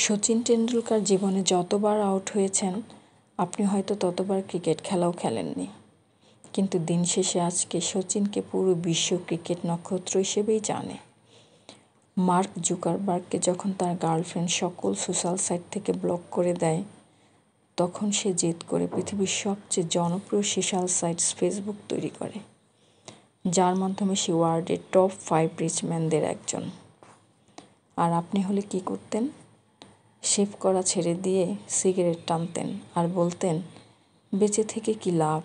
শচীন টেন্ডুলকার জীবনে যতবার আউট হয়েছেন আপনি হয়তো ততবার ক্রিকেট খেলাও খেলেননি, কিন্তু দিন শেষে আজকে শচীনকে পুরো বিশ্ব ক্রিকেট নক্ষত্র হিসেবেই জানে। মার্ক জুকারবার্গকে যখন তার গার্লফ্রেন্ড সকল সোশ্যাল সাইট থেকে ব্লক করে দেয়, তখন সে জেদ করে পৃথিবীর সবচেয়ে জনপ্রিয় সোশ্যাল সাইট ফেসবুক তৈরি করে, যার মাধ্যমে সে ওয়ার্ল্ডের টপ 5 রিচ ম্যানদের একজন। আর আপনি হলে কি করতেন? শেভ করা ছেড়ে দিয়ে সিগারেট টানতেন আর বলতেন, বেঁচে থেকে কি লাভ।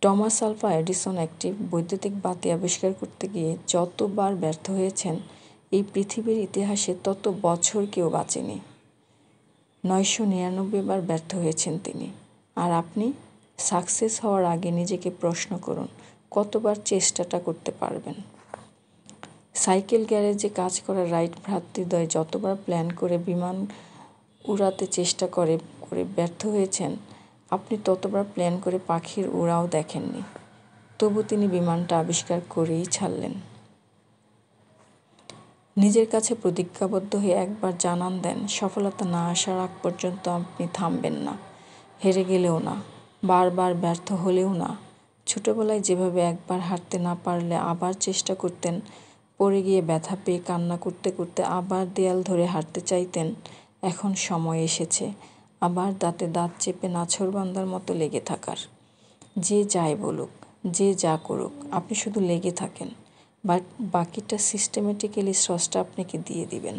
টমাস আলভা এডিসন একটি বৈদ্যুতিক বাতি আবিষ্কার করতে গিয়ে যতবার ব্যর্থ হয়েছেন এই পৃথিবীর ইতিহাসে তত বছর কেউ বাঁচেনি। 999 বার ব্যর্থ হয়েছেন তিনি। আর আপনি সাকসেস হওয়ার আগে নিজেকে প্রশ্ন করুন, কতবার চেষ্টাটা করতে পারবেন। সাইকেল গ্যারেজে কাজ করা রাইট ভ্রাতৃদ্বয় যতবার প্ল্যান করে বিমান উড়াতে চেষ্টা করে ব্যর্থ হয়েছেন, আপনি ততবার প্ল্যান করে পাখির উড়াও দেখেননি। তবু তিনি বিমানটা আবিষ্কার করেই ছাড়লেন। নিজের কাছে প্রতিজ্ঞাবদ্ধ হয়ে একবার জানান দেন, সফলতা না আসার আগ পর্যন্ত আপনি থামবেন না, হেরে গেলেও না, বারবার ব্যর্থ হলেও না। ছোটবেলায় যেভাবে একবার হাঁটতে না পারলে আবার চেষ্টা করতেন, পড়ে গিয়ে ব্যথা পেয়ে কান্না করতে করতে আবার দেয়াল ধরে হাঁটতে চাইতেন, এখন সময় এসেছে আবার দাঁতে দাঁত চেপে নাছোড়বান্দার মতো লেগে থাকার। যে যাই বলুক, যে যা করুক, আপনি শুধু লেগে থাকেন, বাট বাকিটা সিস্টেমেটিক্যালি স্রষ্টা আপনাকে দিয়ে দিবেন।